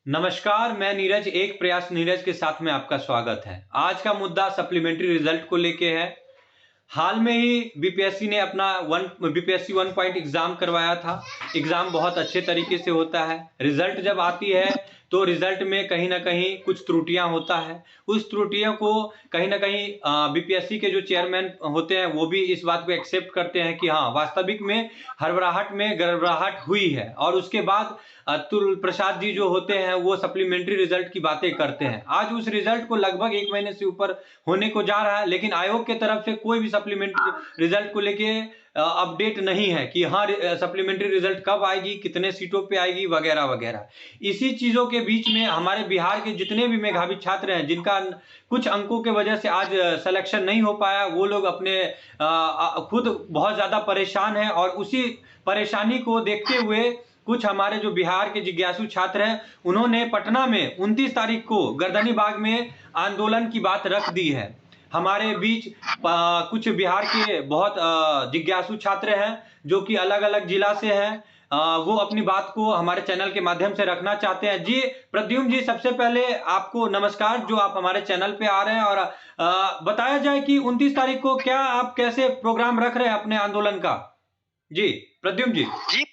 नमस्कार, मैं नीरज, एक प्रयास नीरज के साथ में आपका स्वागत है। आज का मुद्दा सप्लीमेंट्री रिजल्ट को लेके है। हाल में ही बीपीएससी ने अपना बीपीएससी 1 पॉइंट एग्जाम करवाया था। एग्जाम बहुत अच्छे तरीके से होता है। रिजल्ट जब आती है तो रिजल्ट में कहीं ना कहीं कुछ त्रुटियां होता है। उस त्रुटियों को कहीं ना कहीं बीपीएससी के जो चेयरमैन होते हैं वो भी इस बात को एक्सेप्ट करते हैं कि हाँ, वास्तविक में हड़बड़ाहट में गड़बड़ाहट हुई है। और उसके बाद अतुल प्रसाद जी जो होते हैं वो सप्लीमेंट्री रिजल्ट की बातें करते हैं। आज उस रिजल्ट को लगभग 1 महीने से ऊपर होने को जा रहा है, लेकिन आयोग के तरफ से कोई भी सप्लीमेंट्री रिजल्ट को लेके अपडेट नहीं है कि हाँ, सप्लीमेंट्री रिजल्ट कब आएगी, कितने सीटों पे आएगी, वगैरह वगैरह। इसी चीजों के बीच में हमारे बिहार के जितने भी मेधावी छात्र हैं, जिनका कुछ अंकों के वजह से आज सिलेक्शन नहीं हो पाया, वो लोग अपने खुद बहुत ज्यादा परेशान हैं। और उसी परेशानी को देखते हुए कुछ हमारे जो बिहार के जिज्ञासु छात्र हैं, उन्होंने पटना में 29 तारीख को गर्दनी बाग में आंदोलन की बात रख दी है। हमारे बीच कुछ बिहार के बहुत जिज्ञासु छात्र हैं जो कि अलग अलग जिला से हैं। वो अपनी बात को हमारे चैनल के माध्यम से रखना चाहते हैं। जी प्रद्युम्न जी, सबसे पहले आपको नमस्कार, जो आप हमारे चैनल पे आ रहे हैं। और बताया जाए कि 29 तारीख को क्या आप कैसे प्रोग्राम रख रहे हैं अपने आंदोलन का? जी प्रद्युम्न जी। जी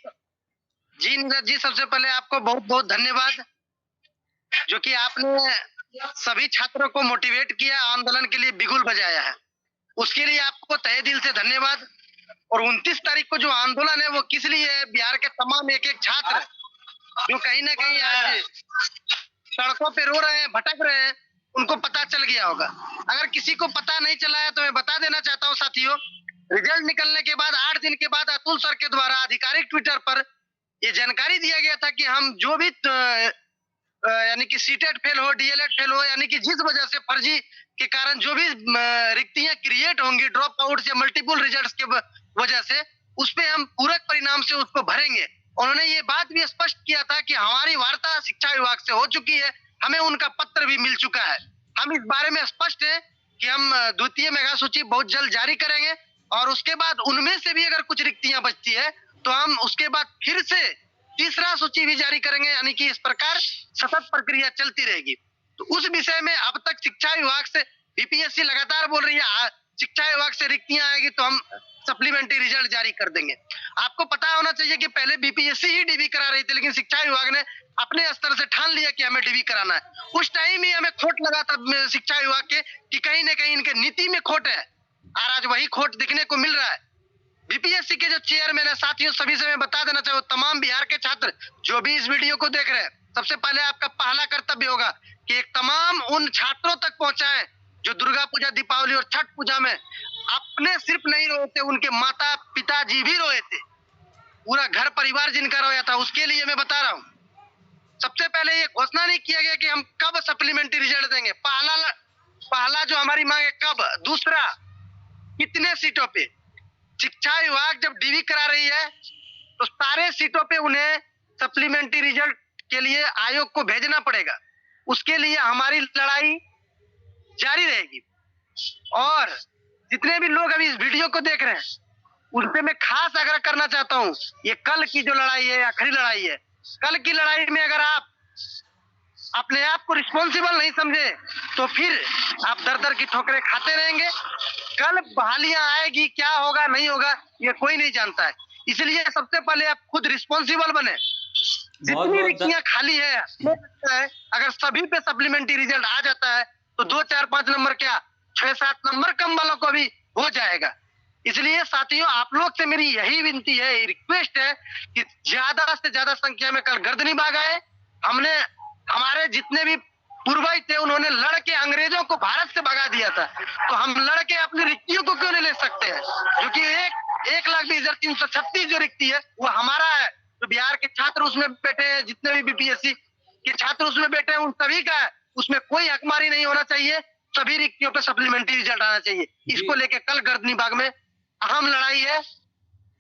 जी नीरज जी, सबसे पहले आपको बहुत बहुत धन्यवाद जो कि आपने सभी छात्रों को मोटिवेट किया, आंदोलन के लिए बिगुल बजाया है। उसके लिए आपको तहे दिल से धन्यवाद। और 29 तारीख को जो आंदोलन है वो किस लिए है, बिहार के तमाम एक एक छात्र जो कहीं ना कहीं आज सड़कों पे रो रहे हैं, भटक रहे हैं, उनको पता चल गया होगा। अगर किसी को पता नहीं चला है तो मैं बता देना चाहता हूँ साथियों, रिजल्ट निकलने के बाद 8 दिन के बाद अतुल सर के द्वारा आधिकारिक ट्विटर पर ये जानकारी दिया गया था कि हम जो भी यानी कि सीटेट फेल हो, डीएलएड फेल हो, यानी कि जिस वजह से फर्जी के कारण जो भी रिक्तियां क्रिएट होंगी ड्रॉप आउट से मल्टीपल रिजल्ट्स के वजह से, उस पे हम पूरक परिणाम से उसको भरेंगे। उन्होंने ये बात भी स्पष्ट किया था कि हमारी वार्ता शिक्षा विभाग से हो चुकी है, हमें उनका पत्र भी मिल चुका है। हम इस बारे में स्पष्ट है कि हम द्वितीय मेगा सूची बहुत जल्द जारी करेंगे। और उसके बाद उनमें से भी अगर कुछ रिक्तियां बचती है तो हम उसके बाद फिर से तीसरा सूची भी जारी करेंगे। यानी कि इस प्रकार सतत प्रक्रिया चलती रहेगी। तो उस विषय में अब तक शिक्षा विभाग से बीपीएससी लगातार बोल रही है शिक्षा विभाग से रिक्तियां आएगी तो हम सप्लीमेंट्री रिजल्ट जारी कर देंगे। आपको पता होना चाहिए कि पहले बीपीएससी ही डीबी करा रही थी, लेकिन शिक्षा विभाग ने अपने स्तर से ठान लिया कि हमें डीबी कराना है। उस टाइम ही हमें खोट लगा था शिक्षा विभाग के कि कहीं ना कहीं इनके नीति में खोट है, और आज वही खोट दिखने को मिल रहा है। बीपीएससी के जो चेयरमैन है साथियों, सभी से मैं बता देना चाहूँ, तमाम बिहार के छात्र जो भी इस वीडियो को देख रहे हैं, सबसे पहले आपका पहला कर्तव्य होगा कि एक तमाम उन छात्रों तक पहुंचाएं जो दुर्गा पूजा, दीपावली और छठ पूजा में अपने सिर्फ नहीं रोए थे, उनके माता पिताजी भी रोए थे, पूरा घर परिवार जिनका रोया था। उसके लिए मैं बता रहा हूँ, सबसे पहले ये घोषणा नहीं किया गया कि हम कब सप्लीमेंट्री रिजल्ट देंगे। पहला जो हमारी मांग है कब, दूसरा कितने सीटों पे। शिक्षा विभाग जब डीवी करा रही है तो सारे सीटों पे उन्हें सप्लीमेंट्री रिजल्ट के लिए आयोग को भेजना पड़ेगा। उसके लिए हमारी लड़ाई जारी रहेगी। और जितने भी लोग अभी इस वीडियो को देख रहे हैं उनसे मैं खास आग्रह करना चाहता हूँ, ये कल की जो लड़ाई है, आखिरी लड़ाई है। कल की लड़ाई में अगर आप अपने आप को रिस्पॉन्सिबल नहीं समझे तो फिर आप दर दर की ठोकरें खाते रहेंगे। कल बहालियां आएगी, क्या होगा नहीं होगा ये कोई नहीं जानता है। इसलिए सबसे पहले आप खुद रिस्पॉन्सिबल बने। जितनी रिक्तियां खाली है, अगर सभी पे सप्लीमेंट्री रिजल्ट आ जाता है तो 2 4 5 नंबर क्या, 6 7 नंबर कम वालों को भी हो जाएगा। इसलिए साथियों, आप लोग से मेरी यही विनती है, रिक्वेस्ट है कि ज्यादा से ज्यादा संख्या में कल गर्दनी बाग आए। हमने हमारे जितने भी पूर्वज थे उन्होंने लड़ के अंग्रेजों को भारत से भगा दिया था, तो हम लड़ के अपनी रिक्तियों को क्यों नहीं ले सकते हैं? जो कि 1,20,336 जो रिक्ति है वो हमारा है। तो बिहार के छात्र उसमें बैठे हैं, जितने भी बीपीएससी के छात्र उसमें बैठे हैं, उन सभी का है। उसमें कोई हकमारी नहीं होना चाहिए, सभी रिक्तियों पे सप्लीमेंट्री रिजल्ट आना चाहिए। इसको लेके कल गर्दनी बाग में अहम लड़ाई है।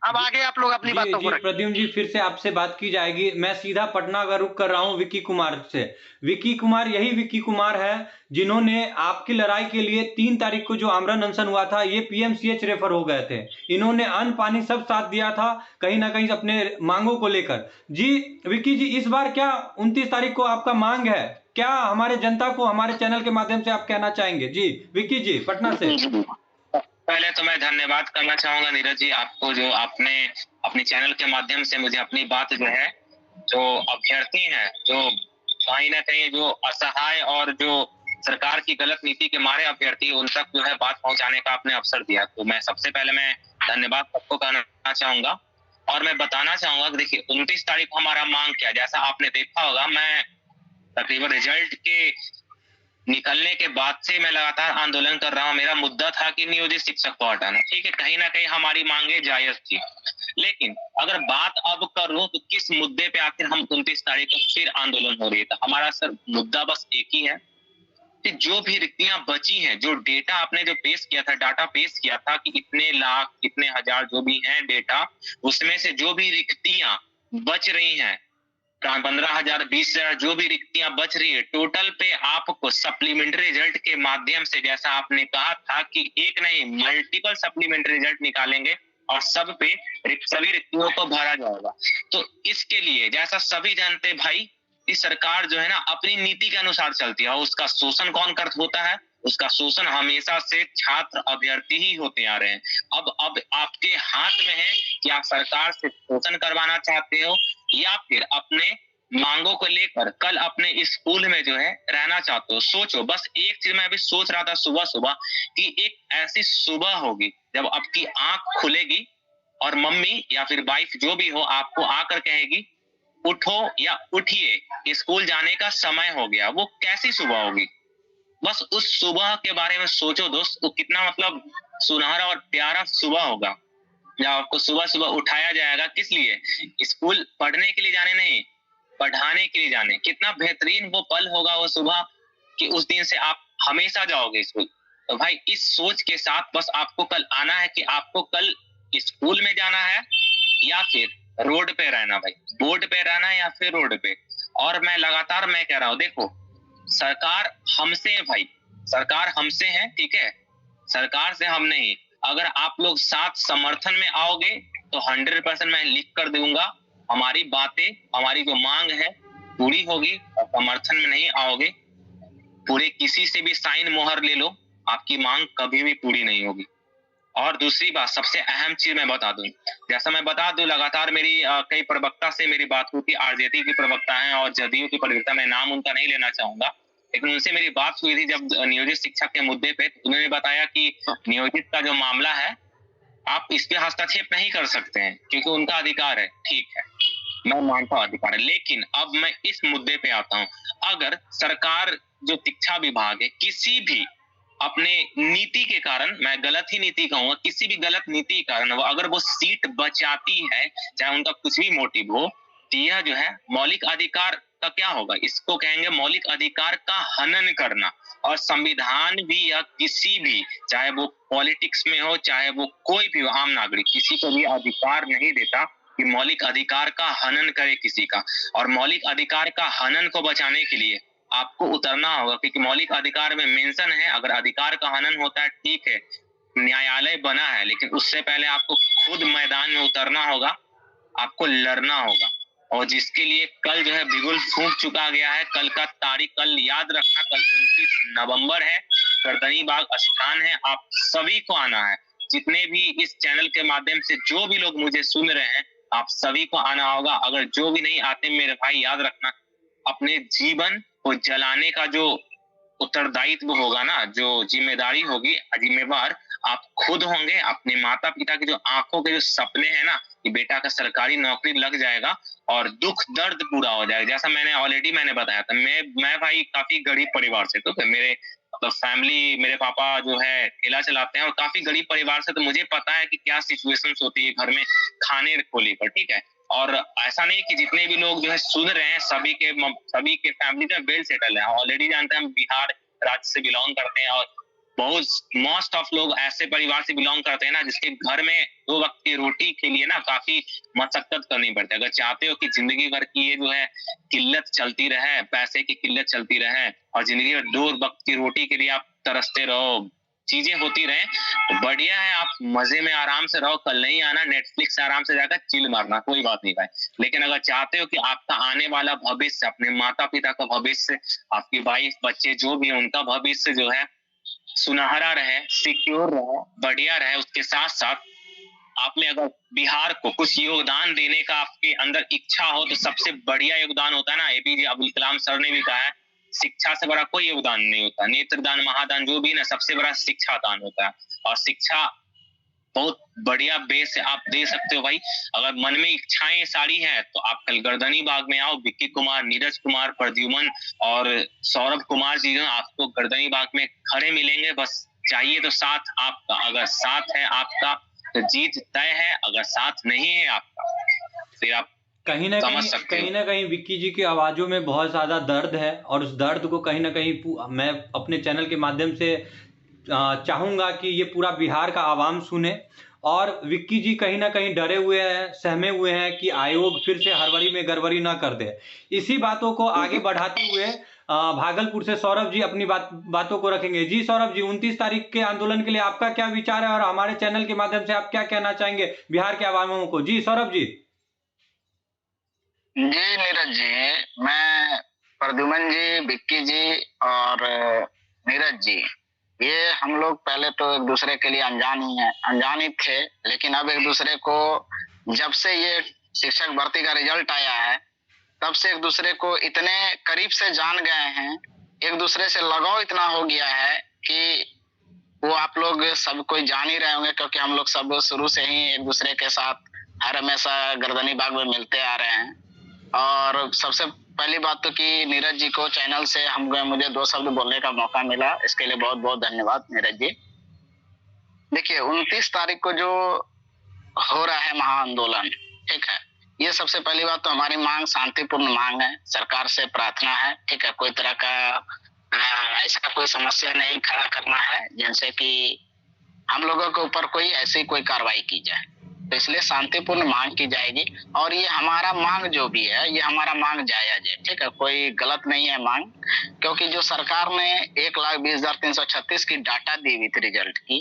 अब आगे आप लोग अपनी जी बातों जी को रखें। प्रद्युम्न जी, फिर से आपसे बात की जाएगी। मैं सीधा पटना का रुख कर रहा हूँ विक्की कुमार से। विक्की कुमार, यही विक्की कुमार है जिन्होंने आपकी लड़ाई के लिए 3 तारीख को जो आमरण अनशन हुआ था, ये पीएमसीएच रेफर हो गए थे। इन्होंने अन्न पानी सब साथ दिया था, कहीं ना कहीं अपने मांगों को लेकर। जी विक्की जी, इस बार क्या 29 तारीख को आपका मांग है? क्या हमारे जनता को हमारे चैनल के माध्यम से आप कहना चाहेंगे? जी विक्की जी पटना से। पहले तो मैं धन्यवाद करना चाहूंगा नीरज जी आपको, जो आपने अपने चैनल के माध्यम से मुझे अपनी बात जो है, जो अभ्यर्थी हैं, जो कहीं ना कहीं जो असहाय और जो सरकार की गलत नीति के मारे अभ्यर्थी, उन तक जो है बात पहुंचाने का आपने अवसर दिया। तो मैं सबसे पहले मैं धन्यवाद सबको करना चाहूंगा। और मैं बताना चाहूंगा कि देखिए 29 तारीख को हमारा मांग क्या है। जैसा आपने देखा होगा, मैं तकरीबन रिजल्ट के निकलने के बाद से मैं लगातार आंदोलन कर रहा हूं। मेरा मुद्दा था कि नियोजित शिक्षक को हटाना। ठीक है, कहीं ना कहीं हमारी मांगे जायज थी, लेकिन अगर बात अब करूं तो किस मुद्दे पे आखिर हम 29 तारीख को फिर आंदोलन हो रही था। हमारा सर मुद्दा बस एक ही है कि जो भी रिक्तियां बची हैं, जो डेटा आपने जो पेश किया था, डाटा पेश किया था कि इतने लाख इतने हजार जो भी हैं डेटा, उसमें से जो भी रिक्तियां बच रही हैं, 15,000 20,000 जो भी रिक्तियां बच रही है, टोटल पे आपको सप्लीमेंट्री रिजल्ट के माध्यम से, जैसा आपने कहा था कि एक नहीं मल्टीपल सप्लीमेंट्री रिजल्ट निकालेंगे और सब पे सभी रिक्तियों को भरा जाएगा। तो इसके लिए, जैसा सभी जानते भाई, इस सरकार जो है ना अपनी नीति के अनुसार चलती है, और उसका शोषण कौन कर होता है? उसका शोषण हमेशा से छात्र अभ्यर्थी ही होते आ रहे हैं। अब आपके हाथ में है कि आप सरकार से शोषण करवाना चाहते हो या फिर अपने मांगों को लेकर कल अपने स्कूल में जो है रहना चाहते हो। सोचो, बस एक चीज मैं अभी सोच रहा था सुबह सुबह कि एक ऐसी सुबह होगी जब आपकी आंख खुलेगी और मम्मी या फिर वाइफ जो भी हो आपको आकर कहेगी उठो या उठिए, स्कूल जाने का समय हो गया। वो कैसी सुबह होगी? बस उस सुबह के बारे में सोचो दोस्त, वो कितना मतलब सुनहरा और प्यारा सुबह होगा जब आपको सुबह सुबह उठाया जाएगा। किस लिए? स्कूल पढ़ने के लिए जाने नहीं, पढ़ाने के लिए जाने। कितना बेहतरीन वो पल होगा वो सुबह कि उस दिन से आप हमेशा जाओगे स्कूल। तो भाई इस सोच के साथ बस आपको कल आना है कि आपको कल स्कूल में जाना है या फिर रोड पे रहना। भाई बोर्ड पे रहना है या फिर रोड पे। और मैं लगातार मैं कह रहा हूँ, देखो सरकार हमसे है भाई, सरकार हमसे है, ठीक है, सरकार से हम नहीं। अगर आप लोग साथ समर्थन में आओगे तो 100% मैं लिख कर दूंगा, हमारी बातें, हमारी जो मांग है पूरी होगी। और समर्थन में नहीं आओगे, पूरे किसी से भी साइन मोहर ले लो, आपकी मांग कभी भी पूरी नहीं होगी। और दूसरी बात, सबसे अहम चीज मैं बता दूं, जैसा मैं बता दूं, लगातार मेरी कई प्रवक्ता से मेरी बात हुई थी। आरजेडी की प्रवक्ता हैं और जदयू की प्रवक्ता, मैं नाम उनका नहीं लेना चाहूंगा, लेकिन उनसे मेरी बात हुई थी जब नियोजित शिक्षक के मुद्दे पे। उन्होंने बताया कि नियोजित का जो मामला है आप इस पे हस्तक्षेप नहीं कर सकते हैं क्योंकि उनका अधिकार है। ठीक है, मैं मानता हूँ अधिकार है, लेकिन अब मैं इस मुद्दे पे आता हूँ। अगर सरकार जो शिक्षा विभाग है किसी भी अपने नीति के कारण, मैं गलत ही नीति कहूंगा, किसी भी गलत नीति के कारण वो अगर वो सीट बचाती है, चाहे उनका कुछ भी मोटिव हो, तो यह जो है मौलिक अधिकार का क्या होगा? इसको कहेंगे मौलिक अधिकार का हनन करना। और संविधान भी या किसी भी, चाहे वो पॉलिटिक्स में हो चाहे वो कोई भी आम नागरिक, किसी को भी अधिकार नहीं देता कि मौलिक अधिकार का हनन करे किसी का। और मौलिक अधिकार का हनन को बचाने के लिए आपको उतरना होगा, क्योंकि मौलिक अधिकार में मेंशन है अगर अधिकार का हनन होता है, ठीक है, न्यायालय बना है, लेकिन उससे पहले आपको खुद मैदान में उतरना होगा, आपको लड़ना होगा। और जिसके लिए कल जो है बिगुल फूंक चुका गया है। कल का तारीख कल याद रखना, कल 29 नवंबर है, गर्दनी बाग स्थान है, आप सभी को आना है। जितने भी इस चैनल के माध्यम से जो भी लोग मुझे सुन रहे हैं, आप सभी को आना होगा। अगर जो भी नहीं आते मेरे भाई, याद रखना, अपने जीवन को जलाने का जो उत्तरदायित्व होगा ना, जो जिम्मेदारी होगी, जिम्मेवार आप खुद होंगे। अपने माता पिता के जो आंखों के जो सपने हैं ना कि बेटा का सरकारी नौकरी लग जाएगा और दुख दर्द पूरा हो जाएगा। जैसा मैंने ऑलरेडी बताया था, मैं भाई काफी गरीब परिवार से, तो मेरे मतलब फैमिली, मेरे पापा जो है ठेला चलाते हैं और काफी गरीब परिवार से, तो मुझे पता है कि क्या सिचुएशंस होती है घर में खाने को लेकर, ठीक है। और ऐसा नहीं कि जितने भी लोग जो है सुन रहे हैं सभी के फैमिली में वेल सेटल है, ऑलरेडी जानते हैं हम बिहार राज्य से बिलोंग करते हैं और बहुत मोस्ट ऑफ लोग ऐसे परिवार से बिलोंग करते हैं ना, जिसके घर में 2 वक्त की रोटी के लिए ना काफी मशक्कत करनी पड़ती है। अगर चाहते हो कि जिंदगी भर की ये जो है किल्लत चलती रहे, पैसे की किल्लत चलती रहे और जिंदगी भर 2 वक्त की रोटी के लिए आप तरसते रहो, चीजें होती रहे, तो बढ़िया है, आप मजे में आराम से रहो। कल नहीं आना, नेटफ्लिक्स से आराम से जाकर चिल मारना, कोई बात नहीं भाई। लेकिन अगर चाहते हो कि आपका आने वाला भविष्य, अपने माता पिता का भविष्य, आपकी वाइफ बच्चे जो भी है उनका भविष्य जो है सुनहरा रहे, सिक्योर रहे, बढ़िया रहे, उसके साथ साथ आप में अगर बिहार को कुछ योगदान देने का आपके अंदर इच्छा हो, तो सबसे बढ़िया योगदान होता है ना, एपीजे अब्दुल कलाम सर ने भी कहा है, शिक्षा से बड़ा कोई योगदान नहीं होता। नेत्रदान, महादान जो भी ना, सबसे बड़ा शिक्षा दान होता है। और शिक्षा बहुत बढ़िया बेस है, आप दे सकते हो भाई। अगर मन में इच्छाएं सारी हैं तो आप कल गर्दनी बाग में आओ, विक्की कुमार, नीरज कुमार, प्रद्युमन और सौरभ कुमार जी जो आपको गर्दनी बाग में खड़े मिलेंगे। बस चाहिए तो साथ आपका, अगर साथ है आपका तो जीत तय है, अगर साथ नहीं है आपका फिर आप समझ सकते हो। कहीं ना कहीं विक्की जी की आवाज़ों में बहुत ज़्यादा दर्द है, और उस दर्द को कहीं ना कहीं मैं अपने चैनल के माध्यम से चाहूँगा कि ये पूरा बिहार का आवाम सुने। और विक्की जी कहीं ना कहीं डरे हुए हैं, सहमे हुए हैं कि आयोग फिर से हड़बड़ी में गड़बड़ी ना कर दे। इसी बातों को आगे बढ़ाते हुए भागलपुर से सौरभ जी अपनी बातों को रखेंगे। जी सौरभ जी, 29 तारीख के आंदोलन के लिए आपका क्या विचार है, और हमारे चैनल के माध्यम से आप क्या कहना चाहेंगे बिहार के आवामों को? जी सौरभ जी। जी नीरज जी, मैं प्रद्युमन जी, विक्की जी और नीरज जी, ये हम लोग पहले तो एक दूसरे के लिए अनजान ही थे, लेकिन अब एक दूसरे को जब से ये शिक्षक भर्ती का रिजल्ट आया है तब से एक दूसरे को इतने करीब से जान गए हैं, एक दूसरे से लगाव इतना हो गया है कि वो आप लोग सब कोई जान ही रहे होंगे, क्योंकि हम लोग सब शुरू से ही एक दूसरे के साथ हर हमेशा गर्दनी बाग में मिलते आ रहे हैं। और सबसे पहली बात तो कि नीरज जी को चैनल से मुझे 2 शब्द बोलने का मौका मिला, इसके लिए बहुत बहुत धन्यवाद नीरज जी। देखिए 29 तारीख को जो हो रहा है महाआंदोलन, ठीक है, ये सबसे पहली बात तो हमारी मांग शांतिपूर्ण मांग है, सरकार से प्रार्थना है, ठीक है, कोई तरह का ऐसा कोई समस्या नहीं खड़ा करना है जिनसे कि हम लोगों के ऊपर कोई ऐसी कोई कार्रवाई की जाए, तो इसलिए शांतिपूर्ण मांग की जाएगी। और ये हमारा मांग जो भी है, ये हमारा मांग जायज है, ठीक है, कोई गलत नहीं है मांग, क्योंकि जो सरकार ने 1,20,336 की डाटा दी हुई थी रिजल्ट की,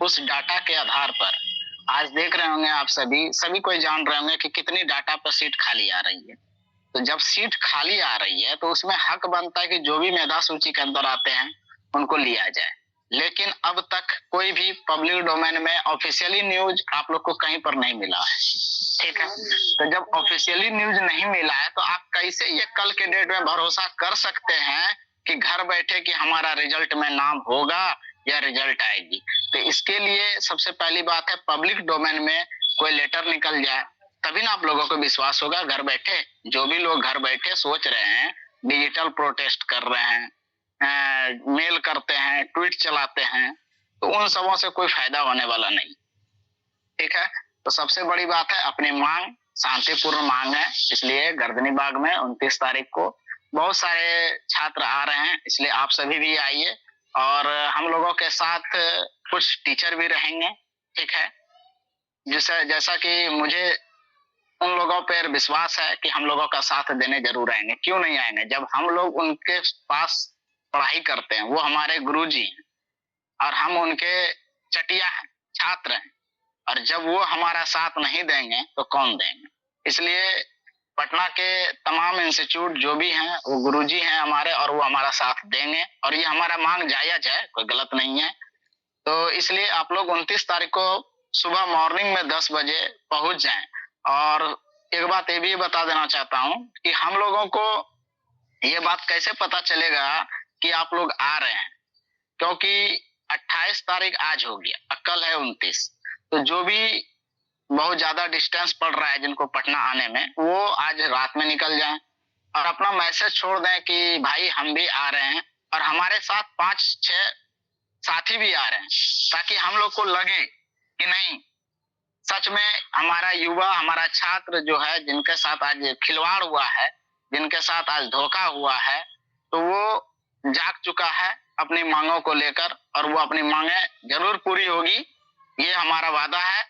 उस डाटा के आधार पर आज देख रहे होंगे आप सभी कोई जान रहे होंगे कि कितनी डाटा पर सीट खाली आ रही है। तो जब सीट खाली आ रही है तो उसमें हक बनता है कि जो भी मेधा सूची के अंदर आते हैं उनको लिया जाए, लेकिन अब तक कोई भी पब्लिक डोमेन में ऑफिशियली न्यूज आप लोग को कहीं पर नहीं मिला है, ठीक है। तो जब ऑफिशियली न्यूज नहीं मिला है तो आप कैसे ये कल के डेट में भरोसा कर सकते हैं कि घर बैठे कि हमारा रिजल्ट में नाम होगा या रिजल्ट आएगी? तो इसके लिए सबसे पहली बात है पब्लिक डोमेन में कोई लेटर निकल जाए, तभी ना आप लोगों को विश्वास होगा। घर बैठे जो भी लोग घर बैठे सोच रहे हैं, डिजिटल प्रोटेस्ट कर रहे हैं, मेल करते हैं, ट्वीट चलाते हैं, तो उन सबों से कोई फायदा होने वाला नहीं, ठीक है। तो सबसे बड़ी बात है अपनी मांग शांतिपूर्ण मांग है, इसलिए गर्दनी बाग में 29 तारीख को बहुत सारे छात्र आ रहे हैं, इसलिए आप सभी भी आइए। और हम लोगों के साथ कुछ टीचर भी रहेंगे, ठीक है, जैसा कि मुझे उन लोगों पर विश्वास है कि हम लोगों का साथ देने जरूर आएंगे। क्यों नहीं आएंगे? जब हम लोग उनके पास पढ़ाई करते हैं, वो हमारे गुरुजी हैं और हम उनके चटिया हैं, छात्र हैं, और जब वो हमारा साथ नहीं देंगे तो कौन देंगे? इसलिए पटना के तमाम इंस्टीट्यूट जो भी हैं वो गुरुजी हैं हमारे, और वो हमारा साथ देंगे, और ये हमारा मांग जायज है, कोई गलत नहीं है। तो इसलिए आप लोग 29 तारीख को सुबह मॉर्निंग में 10 बजे पहुंच जाएं। और एक बात ये भी बता देना चाहता हूं कि हम लोगों को ये बात कैसे पता चलेगा कि आप लोग आ रहे हैं, क्योंकि 28 तारीख आज हो गया, कल है 29, तो जो भी बहुत ज्यादा डिस्टेंस पड़ रहा है जिनको पटना आने में, वो आज रात में निकल जाएं और अपना मैसेज छोड़ दें कि भाई हम भी आ रहे हैं, और हमारे साथ 5-6 साथी भी आ रहे हैं, ताकि हम लोग को लगे कि नहीं, सच में हमारा युवा, हमारा छात्र जो है, जिनके साथ आज खिलवाड़ हुआ है, जिनके साथ आज धोखा हुआ है, तो वो जाग चुका है अपनी मांगों को लेकर, और वो अपनी मांगें जरूर पूरी होगी, ये हमारा वादा है।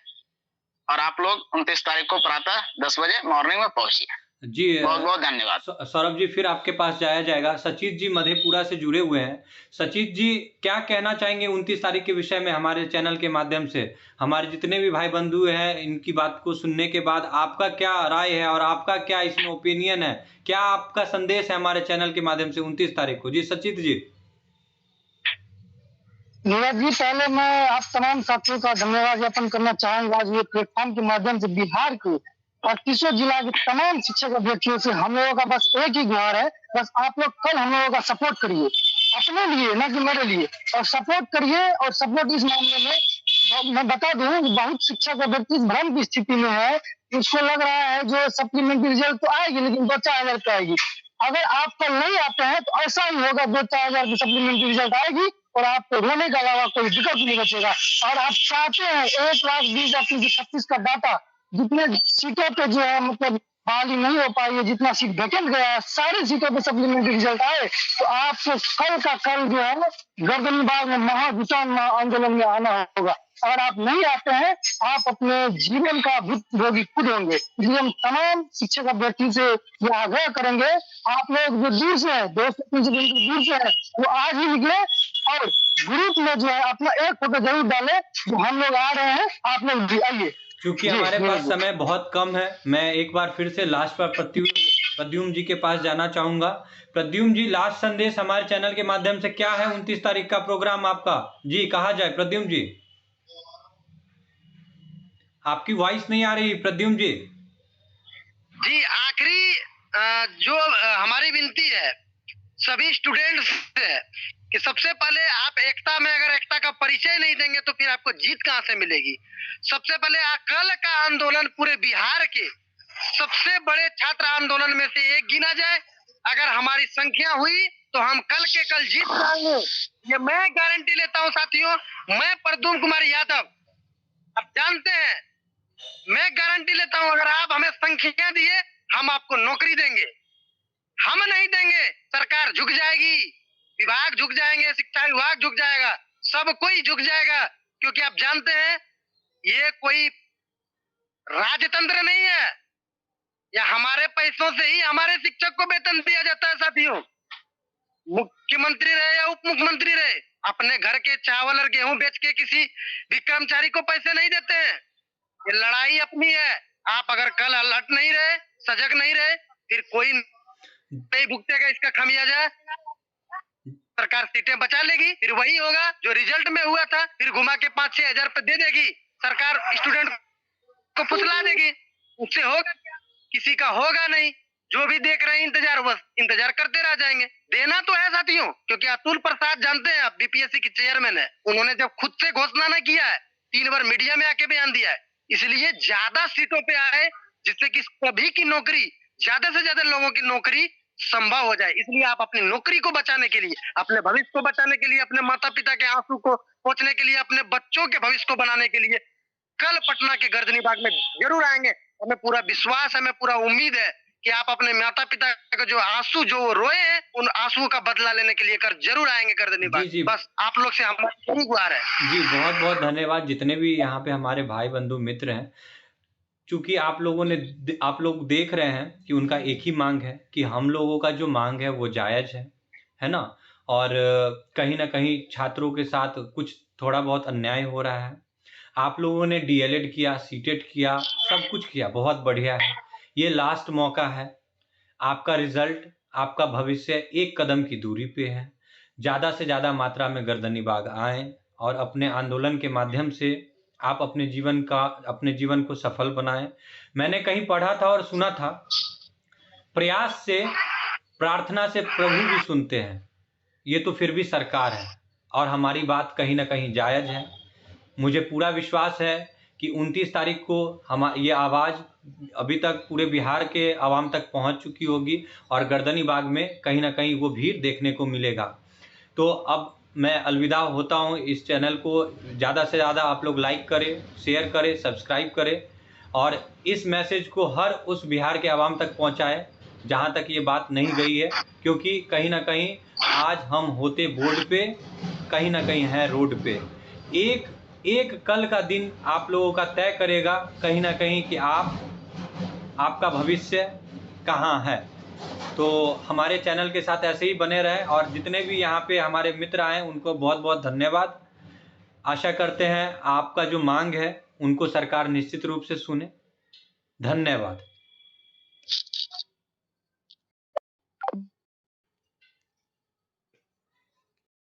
और आप लोग 29 तारीख को प्रातः 10 बजे मॉर्निंग में पहुंचिए। जी बहुत बहुत धन्यवाद। सौरभ जी, फिर आपके पास जाया जाएगा। सचित जी मधेपुरा से जुड़े हुए हैं। सचित जी, क्या कहना चाहेंगे 29 तारीख के विषय में हमारे चैनल के माध्यम से? हमारे जितने भी भाई बंधु हैं, इनकी बात को सुनने के बाद आपका क्या राय है और आपका क्या इसमें ओपिनियन है? क्या आपका संदेश है हमारे चैनल के माध्यम से 29 तारीख को? जी सचित जी। नीरज जी, पहले मैं आप तमाम साथियों का धन्यवाद ज्ञापन करना चाहूंगा। आज ये प्लेटफॉर्म के माध्यम से बिहार को और तीसों जिला के तमाम शिक्षक अभ्यर्थियों से हम लोगों का बस एक ही गुहार है, बस आप लोग कल हम लोगों का सपोर्ट करिए, अपने लिए ना कि मेरे लिए, और सपोर्ट करिए। और सपोर्ट इस मामले में मैं बता दूं कि बहुत शिक्षक अभ्यर्थी भ्रम की स्थिति में है। उसको लग रहा है जो सप्लीमेंट्री रिजल्ट तो आएगी, लेकिन 2-4 हजार पे आएगी। अगर आप कल नहीं आते हैं तो ऐसा ही होगा, 2-4 हजार की सप्लीमेंट्री रिजल्ट आएगी और आपको रोने के अलावा कोई विकल्प नहीं बचेगा। और आप चाहते हैं 1,20,36 का डाटा, जितने सीटों पे जो है मतलब बहाली नहीं हो पाई है, जितना सीट वैकेंट गया है, सारी सीटों पे सप्लीमेंट्री रिजल्ट आए तो आपको कल का कल जो है गर्दनीबाग में महाभूषण आंदोलन में आना होगा। अगर आप नहीं आते हैं, आप अपने जीवन का भोगी खुद होंगे। इसलिए हम तमाम शिक्षक अभ्यर्थी से यह आग्रह करेंगे, आप लोग जो दूर से है, 2 से 3 किलोमीटर दूर से है, वो आज ही निकले और ग्रुप में जो है अपना एक फोटो जरूर डालें, जो हम लोग आ रहे हैं, आप लोग भी आइए। क्योंकि हमारे पास समय बहुत कम है, मैं एक बार फिर से लास्ट पर प्रद्युम्न जी के पास जाना चाहूंगा। प्रद्युम्न जी, लास्ट संदेश हमारे चैनल के माध्यम से क्या है 29 तारीख का प्रोग्राम आपका? जी कहा जाए प्रद्युम्न जी। आपकी वॉइस नहीं आ रही प्रद्युम्न जी। जी, आखिरी जो हमारी विनती है सभी स्टूडेंट्स से कि सबसे पहले आप एकता में, अगर एकता का परिचय नहीं देंगे तो फिर आपको जीत कहां से मिलेगी। सबसे पहले कल का आंदोलन पूरे बिहार के सबसे बड़े छात्र आंदोलन में से एक गिना जाए। अगर हमारी संख्या हुई तो हम कल के कल जीत जाएंगे, ये मैं गारंटी लेता हूं साथियों। मैं प्रद्युम्न कुमार यादव, आप जानते हैं, मैं गारंटी लेता हूं अगर आप हमें संख्या दिए हम आपको नौकरी देंगे। हम नहीं देंगे, सरकार झुक जाएगी, विभाग झुक जाएंगे, शिक्षा विभाग झुक जाएगा, सब कोई झुक जाएगा। क्योंकि आप जानते हैं ये कोई राजतंत्र नहीं है, या हमारे पैसों से ही हमारे शिक्षक को वेतन दिया जाता है साथियों। मुख्यमंत्री रहे या उप मुख्यमंत्री रहे, अपने घर के चावल और गेहूं बेच के किसी भी कर्मचारी को पैसे नहीं देते हैं। ये लड़ाई अपनी है। आप अगर कल अलर्ट नहीं रहे, सजग नहीं रहे, फिर कोई नहीं भुगतेगा इसका खमियाजा। सरकार सीटें बचा लेगी, फिर वही होगा जो रिजल्ट में हुआ था, फिर घुमा के 5-6 हजार रुपए दे देगी सरकार, स्टूडेंट को फुसला देगी। उससे होगा क्या? किसी का होगा नहीं। जो भी देख रहे हैं इंतजार, बस इंतजार करते रह जाएंगे। देना तो है साथियों, क्योंकि अतुल प्रसाद जानते हैं आप, बीपीएससी के चेयरमैन है, उन्होंने जब खुद से घोषणा न किया है, 3 बार मीडिया में आके बयान दिया है, इसलिए ज्यादा सीटों पे आए जिससे कि सभी की नौकरी, ज्यादा से ज्यादा लोगों की नौकरी संभव हो जाए। इसलिए आप अपनी नौकरी को बचाने के लिए, अपने भविष्य को बचाने के लिए, अपने माता पिता के आंसू को पोंछने के लिए, अपने बच्चों के भविष्य को बनाने के लिए कल पटना के गर्दनीबाग में जरूर आएंगे। हमें पूरा विश्वास है, हमें पूरा उम्मीद है कि आप अपने माता पिता का जो आंसू जो रोए हैं, उन आंसुओं का बदला लेने के लिए कर जरूर आएंगे गर्दनीबाग। बस आप लोग से हमारी यही गुहार है। जी बहुत बहुत धन्यवाद जितने भी यहाँ पे हमारे भाई बंधु मित्र हैं। चूंकि आप लोग देख रहे हैं कि उनका एक ही मांग है कि हम लोगों का जो मांग है वो जायज है ना। और कहीं ना कहीं छात्रों के साथ कुछ थोड़ा बहुत अन्याय हो रहा है। आप लोगों ने डीएलएड किया, सीटेट किया, सब कुछ किया, बहुत बढ़िया है। ये लास्ट मौका है। आपका रिजल्ट, आपका भविष्य एक कदम की दूरी पे है। ज़्यादा से ज़्यादा मात्रा में गर्दनीबाग आएँ और अपने आंदोलन के माध्यम से आप अपने जीवन को सफल बनाएं। मैंने कहीं पढ़ा था और सुना था, प्रयास से, प्रार्थना से प्रभु भी सुनते हैं। ये तो फिर भी सरकार है और हमारी बात कहीं ना कहीं जायज़ है। मुझे पूरा विश्वास है कि 29 तारीख को ये आवाज़ अभी तक पूरे बिहार के आवाम तक पहुंच चुकी होगी और गर्दनीबाग में कहीं ना कहीं वो भीड़ देखने को मिलेगा। तो अब मैं अलविदा होता हूं। इस चैनल को ज़्यादा से ज़्यादा आप लोग लाइक करें, शेयर करें, सब्सक्राइब करें और इस मैसेज को हर उस बिहार के आवाम तक पहुंचाएं जहाँ तक ये बात नहीं गई है, क्योंकि कहीं ना कहीं आज हम होते बोर्ड पे, कहीं ना कहीं है रोड पे। एक कल का दिन आप लोगों का तय करेगा कहीं ना कहीं कि आपका भविष्य कहाँ है। तो हमारे चैनल के साथ ऐसे ही बने रहें, और जितने भी यहाँ पे हमारे मित्र आए उनको बहुत बहुत धन्यवाद। आशा करते हैं आपका जो मांग है उनको सरकार निश्चित रूप से सुने। धन्यवाद।